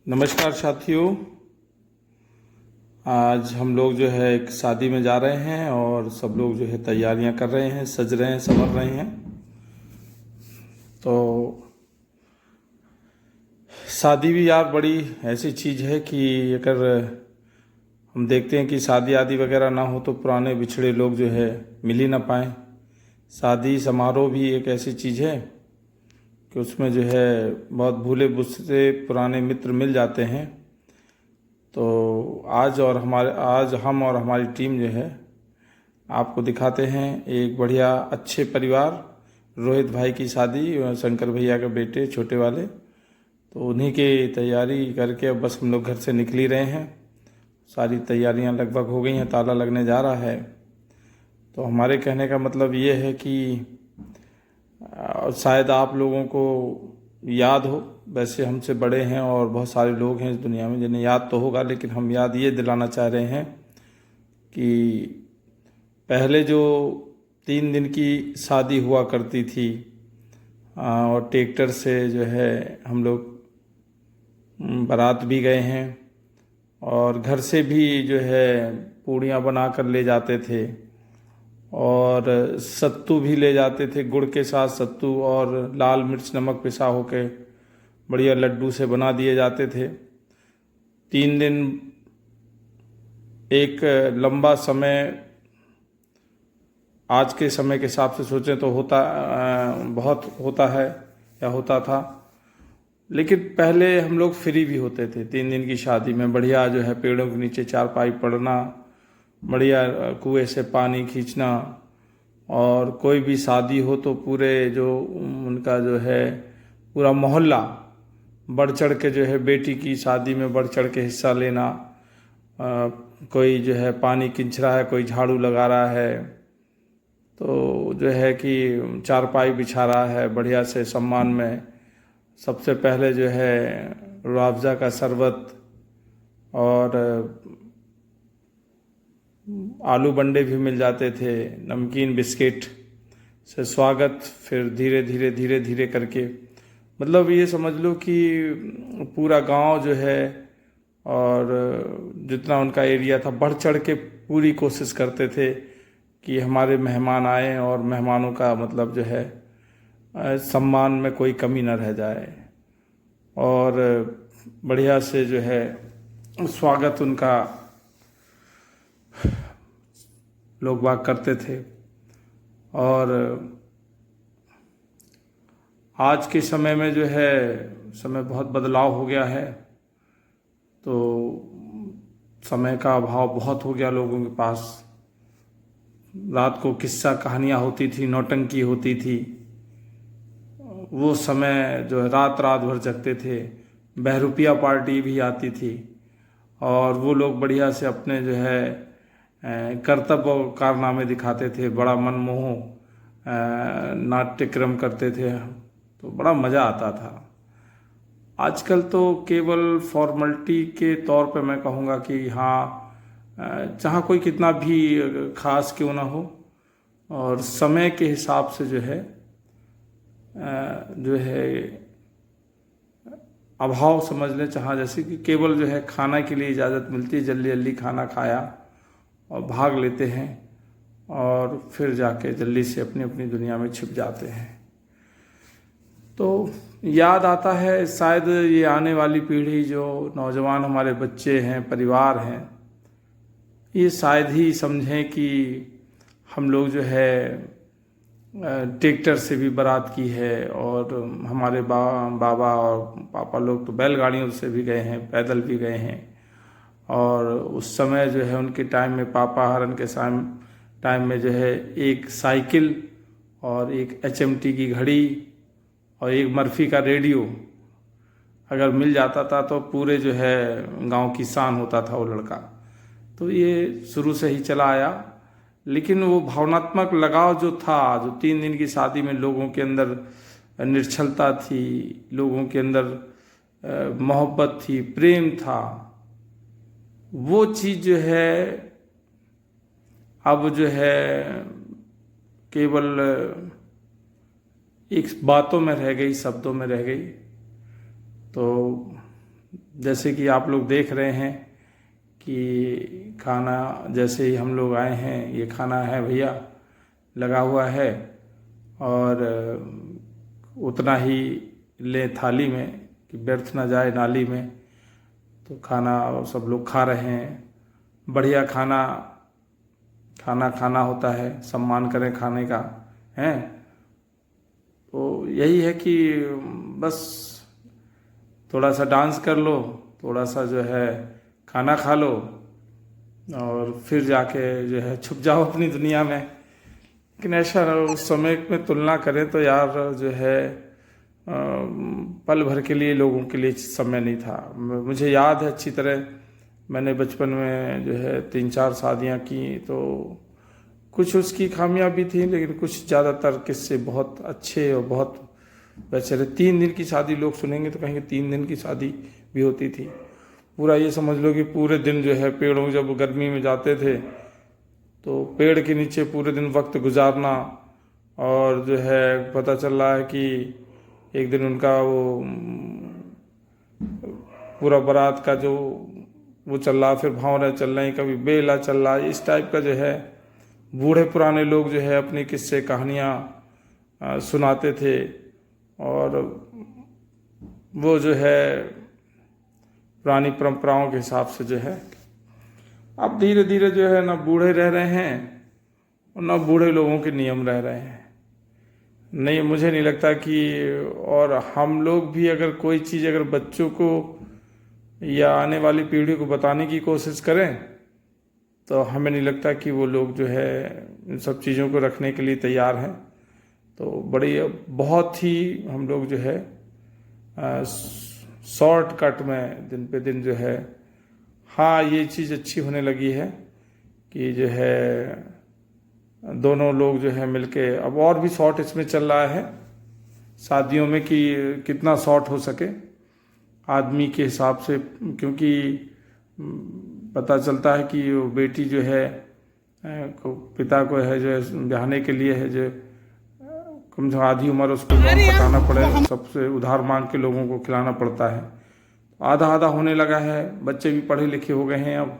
नमस्कार साथियों। आज हम लोग जो है एक शादी में जा रहे हैं और सब लोग जो है तैयारियां कर रहे हैं, सज रहे हैं, संवर रहे हैं। तो शादी भी यार बड़ी ऐसी चीज़ है कि अगर हम देखते हैं कि शादी आदि वगैरह ना हो तो पुराने बिछड़े लोग जो है मिल ही ना पाएँ। शादी समारोह भी एक ऐसी चीज़ है कि उसमें जो है बहुत भूले भुसरे पुराने मित्र मिल जाते हैं। तो आज हम और हमारी टीम जो है आपको दिखाते हैं एक बढ़िया अच्छे परिवार, रोहित भाई की शादी, शंकर भैया के बेटे छोटे वाले। तो उन्हीं की तैयारी करके अब बस हम लोग घर से निकल ही रहे हैं। सारी तैयारियां लगभग हो गई हैं, ताला लगने जा रहा है। तो हमारे कहने का मतलब ये है कि शायद आप लोगों को याद हो, वैसे हमसे बड़े हैं और बहुत सारे लोग हैं इस दुनिया में जिन्हें याद तो होगा, लेकिन हम याद ये दिलाना चाह रहे हैं कि पहले जो 3 दिन की शादी हुआ करती थी और ट्रैक्टर से जो है हम लोग बारात भी गए हैं और घर से भी जो है पूड़ियाँ बना कर ले जाते थे और सत्तू भी ले जाते थे, गुड़ के साथ सत्तू और लाल मिर्च नमक पिसा होके बढ़िया लड्डू से बना दिए जाते थे। 3 दिन एक लंबा समय, आज के समय के हिसाब से सोचें तो बहुत होता है या होता था। लेकिन पहले हम लोग फ्री भी होते थे। 3 दिन की शादी में बढ़िया जो है पेड़ों के नीचे चारपाई पड़ना, बढ़िया कुएं से पानी खींचना, और कोई भी शादी हो तो पूरे जो उनका जो है पूरा मोहल्ला बढ़ चढ़ के जो है बेटी की शादी में बढ़ चढ़ के हिस्सा लेना। कोई जो है पानी खींच रहा है, कोई झाड़ू लगा रहा है, तो जो है कि चारपाई बिछा रहा है बढ़िया से सम्मान में। सबसे पहले जो है रुआवजा का शरबत और आलू बंडे भी मिल जाते थे, नमकीन बिस्किट से स्वागत। फिर धीरे धीरे धीरे धीरे करके मतलब ये समझ लो कि पूरा गांव जो है और जितना उनका एरिया था बढ़ चढ़ के पूरी कोशिश करते थे कि हमारे मेहमान आए और मेहमानों का मतलब जो है सम्मान में कोई कमी न रह जाए और बढ़िया से जो है स्वागत उनका लोग बाग करते थे। और आज के समय में जो है समय बहुत बदलाव हो गया है, तो समय का अभाव बहुत हो गया लोगों के पास। रात को किस्सा कहानियाँ होती थी, नौटंकी होती थी, वो समय जो है रात रात भर जगते थे। बहरूपिया पार्टी भी आती थी और वो लोग बढ़िया से अपने जो है कर्तव्य और कारनामे दिखाते थे, बड़ा मनमोह नाट्यक्रम करते थे, तो बड़ा मज़ा आता था। आजकल तो केवल फॉर्मेलिटी के तौर पे मैं कहूँगा कि हाँ, चाहे कोई कितना भी खास क्यों ना हो, और समय के हिसाब से जो है अभाव समझ लें, चाहे जैसे कि केवल जो है खाना के लिए इजाज़त मिलती है, जल्दी जल्दी खाना खाया और भाग लेते हैं और फिर जाके जल्दी से अपनी अपनी दुनिया में छिप जाते हैं। तो याद आता है शायद ये आने वाली पीढ़ी, जो नौजवान हमारे बच्चे हैं, परिवार हैं, ये शायद ही समझें कि हम लोग जो है ट्रैक्टर से भी बारात की है और हमारे बाबा और पापा लोग तो बैलगाड़ियों से भी गए हैं, पैदल भी गए हैं। और उस समय जो है उनके टाइम में, पापा हरन के टाइम में जो है एक साइकिल और एक HMT की घड़ी और एक मर्फी का रेडियो अगर मिल जाता था तो पूरे जो है गांव की शान होता था वो लड़का। तो ये शुरू से ही चला आया। लेकिन वो भावनात्मक लगाव जो था, जो 3 दिन की शादी में लोगों के अंदर निश्चलता थी, लोगों के अंदर मोहब्बत थी, प्रेम था, वो चीज़ जो है अब जो है केवल एक बातों में रह गई, शब्दों में रह गई। तो जैसे कि आप लोग देख रहे हैं कि खाना जैसे ही हम लोग आए हैं, ये खाना है भैया लगा हुआ है, और उतना ही ले थाली में कि व्यर्थ ना जाए नाली में। तो खाना सब लोग खा रहे हैं। बढ़िया खाना खाना होता है, सम्मान करें खाने का है। तो यही है कि बस थोड़ा सा डांस कर लो, थोड़ा सा जो है खाना खा लो, और फिर जाके जो है छुप जाओ अपनी दुनिया में। लेकिन ऐसा उस समय में तुलना करें तो यार जो है पल भर के लिए लोगों के लिए समय नहीं था। मुझे याद है अच्छी तरह, मैंने बचपन में जो है 3-4 शादियां की, तो कुछ उसकी खामियां भी थी, लेकिन कुछ ज़्यादातर किस्से बहुत अच्छे और बहुत बेचारे। 3 दिन की शादी लोग सुनेंगे तो कहेंगे 3 दिन की शादी भी होती थी। पूरा ये समझ लो कि पूरे दिन जो है पेड़ों, जब गर्मी में जाते थे तो पेड़ के नीचे पूरे दिन वक्त गुजारना, और जो है पता चल रहा है कि एक दिन उनका वो पूरा बारात का जो वो चल रहा, फिर भावना चल रही, कभी बेला चल रहा, इस टाइप का जो है बूढ़े पुराने लोग जो है अपनी किस्से कहानियाँ सुनाते थे। और वो जो है पुरानी परंपराओं के हिसाब से जो है अब धीरे धीरे जो है ना बूढ़े रह रहे हैं और ना बूढ़े लोगों के नियम रह रहे हैं। नहीं, मुझे नहीं लगता कि, और हम लोग भी अगर कोई चीज़ अगर बच्चों को या आने वाली पीढ़ी को बताने की कोशिश करें तो हमें नहीं लगता कि वो लोग जो है इन सब चीज़ों को रखने के लिए तैयार हैं। तो बड़ी बहुत ही हम लोग जो है शॉर्टकट में दिन पे दिन जो है, हाँ ये चीज़ अच्छी होने लगी है कि जो है दोनों लोग जो है मिलके, अब और भी शॉर्ट इसमें चल रहा है शादियों में कि कितना शॉर्ट हो सके आदमी के हिसाब से, क्योंकि पता चलता है कि वो बेटी जो है पिता को है जो ब्याहने के लिए है जो कम से कम आधी उम्र उसको पकाना पड़े, सबसे उधार मांग के लोगों को खिलाना पड़ता है। आधा आधा होने लगा है, बच्चे भी पढ़े लिखे हो गए हैं अब,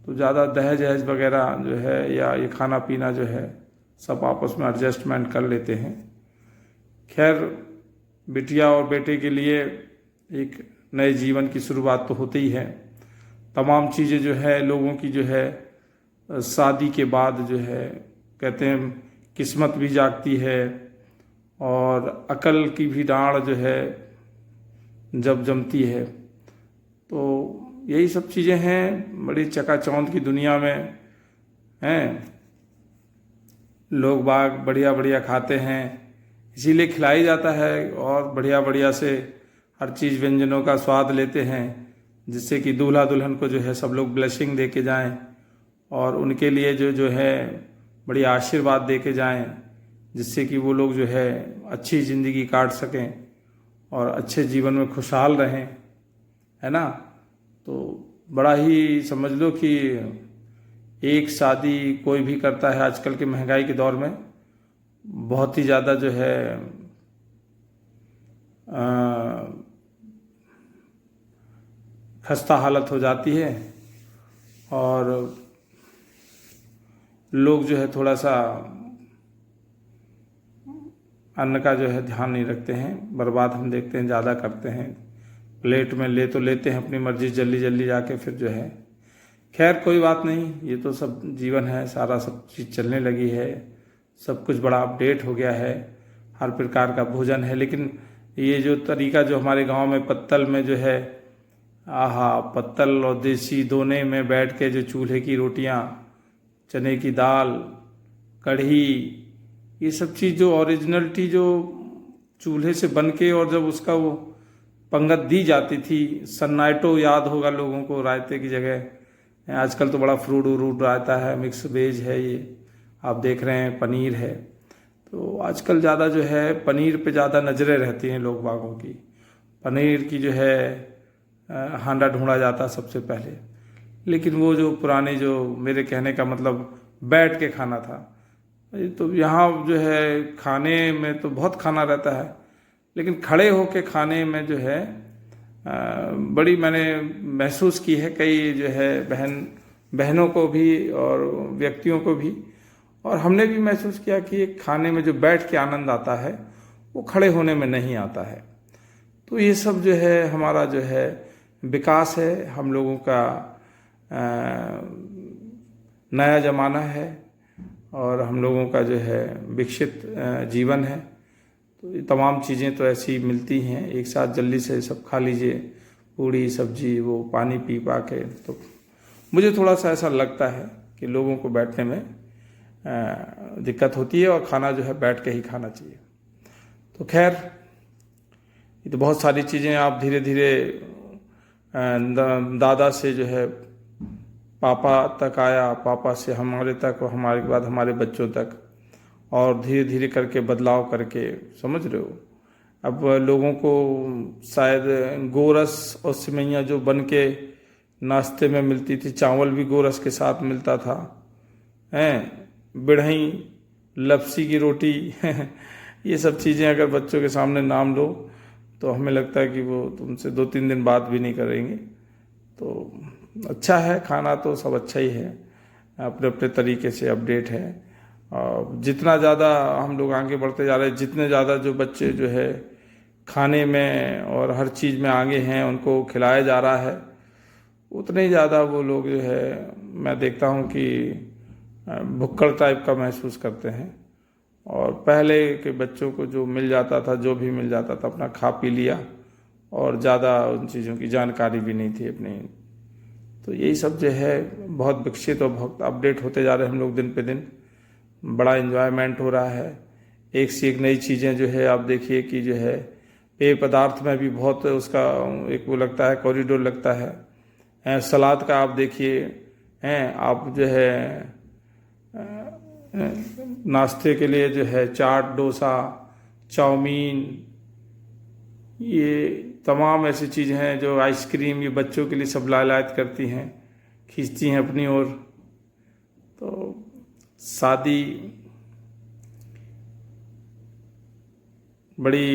तो ज़्यादा दहेज वहेज वगैरह जो है या ये खाना पीना जो है सब आपस में एडजस्टमेंट कर लेते हैं। खैर, बिटिया और बेटे के लिए एक नए जीवन की शुरुआत तो होती ही है। तमाम चीज़ें जो है लोगों की जो है शादी के बाद जो है कहते हैं किस्मत भी जागती है और अकल की भी डाँड़ जो है जब जमती है। तो यही सब चीज़ें हैं, बड़ी चकाचौंध की दुनिया में हैं। लोग बाग बढ़िया बढ़िया खाते हैं, इसीलिए खिलाई जाता है, और बढ़िया बढ़िया से हर चीज़ व्यंजनों का स्वाद लेते हैं, जिससे कि दूल्हा दुल्हन को जो है सब लोग ब्लेसिंग दे के जाएँ और उनके लिए जो है बड़ी आशीर्वाद दे के जाएँ, जिससे कि वो लोग जो है अच्छी ज़िंदगी काट सकें और अच्छे जीवन में खुशहाल रहें, है ना। तो बड़ा ही समझ लो कि एक शादी कोई भी करता है आजकल के महंगाई के दौर में, बहुत ही ज़्यादा जो है खस्ता हालत हो जाती है, और लोग जो है थोड़ा सा अन्न का जो है ध्यान नहीं रखते हैं, बर्बाद हम देखते हैं ज़्यादा करते हैं। प्लेट में ले तो लेते हैं अपनी मर्जी, जल्दी जल्दी जाके फिर जो है, खैर कोई बात नहीं, ये तो सब जीवन है, सारा सब चीज़ चलने लगी है, सब कुछ बड़ा अपडेट हो गया है, हर प्रकार का भोजन है। लेकिन ये जो तरीका जो हमारे गांव में पत्तल में जो है, आहा, पत्तल और देसी दोने में बैठ के जो चूल्हे की रोटियां, चने की दाल, कढ़ी, ये सब चीज़ जो ओरिजिनलिटी जो चूल्हे से बन के और जब उसका वो पंगत दी जाती थी, सन्नाटो याद होगा लोगों को, रायते की जगह आजकल तो बड़ा फ्रूट व्रूट रायता है, मिक्स वेज है, ये आप देख रहे हैं पनीर है। तो आजकल ज़्यादा जो है पनीर पे ज़्यादा नज़रें रहती हैं लोग बागों की, पनीर की जो है हांडा ढूंढा जाता सबसे पहले। लेकिन वो जो पुराने जो मेरे कहने का मतलब बैठ के खाना था, तो यहाँ जो है खाने में तो बहुत खाना रहता है, लेकिन खड़े होके खाने में जो है बड़ी मैंने महसूस की है, कई जो है बहनों को भी और व्यक्तियों को भी, और हमने भी महसूस किया कि एक खाने में जो बैठ के आनंद आता है वो खड़े होने में नहीं आता है। तो ये सब जो है हमारा जो है विकास है, हम लोगों का नया ज़माना है और हम लोगों का जो है विकसित जीवन है। तो ये तमाम चीज़ें तो ऐसी मिलती हैं, एक साथ जल्दी से सब खा लीजिए, पूड़ी सब्जी वो पानी पी पा के। तो मुझे थोड़ा सा ऐसा लगता है कि लोगों को बैठने में दिक्कत होती है और खाना जो है बैठ के ही खाना चाहिए। तो खैर, ये तो बहुत सारी चीज़ें आप धीरे धीरे दादा से जो है पापा तक आया, पापा से हमारे तक और हमारे के बाद हमारे बच्चों तक, और धीरे धीरे करके बदलाव करके, समझ रहे हो। अब लोगों को शायद गोरस और सिमैया जो बन के नाश्ते में मिलती थी, चावल भी गोरस के साथ मिलता था, बिढ़ई, लपसी की रोटी ये सब चीज़ें अगर बच्चों के सामने नाम लो तो हमें लगता है कि वो तुमसे 2-3 दिन बात भी नहीं करेंगे। तो अच्छा है, खाना तो सब अच्छा ही है, अपने अपने तरीके से अपडेट है। और जितना ज़्यादा हम लोग आगे बढ़ते जा रहे हैं, जितने ज़्यादा जो बच्चे जो है खाने में और हर चीज़ में आगे हैं, उनको खिलाया जा रहा है, उतने ही ज़्यादा वो लोग जो है मैं देखता हूँ कि भुक्कड़ टाइप का महसूस करते हैं। और पहले के बच्चों को जो मिल जाता था, जो भी मिल जाता था, अपना खा पी लिया और ज़्यादा उन चीज़ों की जानकारी भी नहीं थी अपनी। तो यही सब जो है बहुत विकसित और बहुत अपडेट होते जा रहे हैं हम लोग दिन पे दिन। बड़ा इन्जॉयमेंट हो रहा है, एक से एक नई चीज़ें जो है। आप देखिए कि जो है पेय पदार्थ में भी बहुत उसका एक वो लगता है, कॉरिडोर लगता है। सलाद का आप देखिए, आप जो है नाश्ते के लिए जो है चाट, डोसा, चाउमीन, ये तमाम ऐसी चीज़ें हैं जो आइसक्रीम, ये बच्चों के लिए सब लालायत करती हैं, खींचती हैं अपनी ओर। तो शादी बड़ी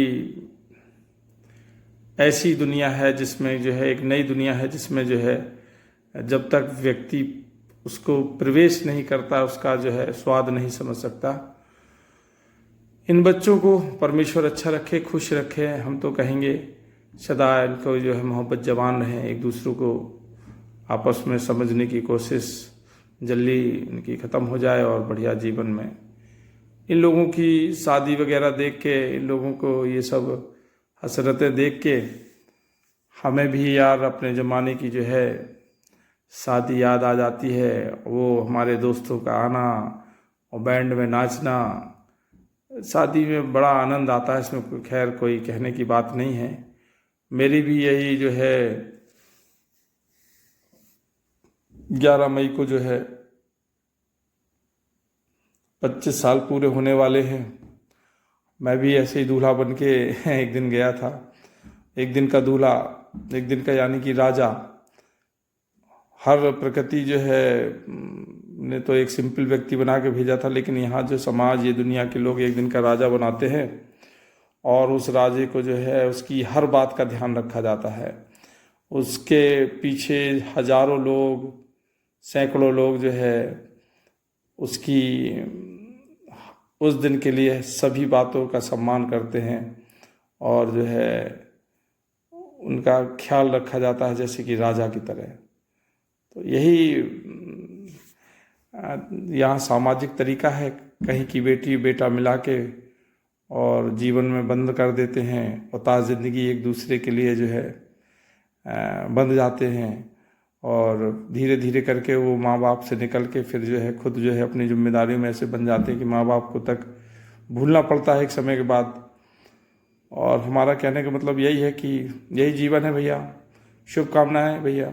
ऐसी दुनिया है जिसमें जो है एक नई दुनिया है, जिसमें जो है जब तक व्यक्ति उसको प्रवेश नहीं करता उसका जो है स्वाद नहीं समझ सकता। इन बच्चों को परमेश्वर अच्छा रखे, खुश रखे। हम तो कहेंगे सदा इनको जो है मोहब्बत जवान रहे, एक दूसरों को आपस में समझने की कोशिश जल्दी इनकी ख़त्म हो जाए और बढ़िया जीवन में। इन लोगों की शादी वगैरह देख के, इन लोगों को ये सब हसरतें देख के हमें भी यार अपने ज़माने की जो है शादी याद आ जाती है। वो हमारे दोस्तों का आना और बैंड में नाचना, शादी में बड़ा आनंद आता है, इसमें खैर कोई कहने की बात नहीं है। मेरी भी यही जो है 11 मई को जो है 25 साल पूरे होने वाले हैं। मैं भी ऐसे ही दूल्हा बन के एक दिन गया था, एक दिन का दूल्हा, एक दिन का यानी कि राजा। हर प्रकृति जो है ने तो एक सिंपल व्यक्ति बना के भेजा था, लेकिन यहाँ जो समाज, ये दुनिया के लोग एक दिन का राजा बनाते हैं और उस राजे को जो है उसकी हर बात का ध्यान रखा जाता है। उसके पीछे हजारों लोग, सैकड़ों लोग जो है उसकी उस दिन के लिए सभी बातों का सम्मान करते हैं और जो है उनका ख्याल रखा जाता है जैसे कि राजा की तरह। तो यही यहाँ सामाजिक तरीका है। कहीं की बेटी बेटा मिला के और जीवन में बंद कर देते हैं और ताज़ ज़िंदगी एक दूसरे के लिए जो है बंध जाते हैं और धीरे धीरे करके वो माँ बाप से निकल के फिर जो है खुद जो है अपनी जिम्मेदारियों में ऐसे बन जाते हैं कि माँ बाप को तक भूलना पड़ता है एक समय के बाद। और हमारा कहने का मतलब यही है कि यही जीवन है भैया। शुभकामनाएं भैया।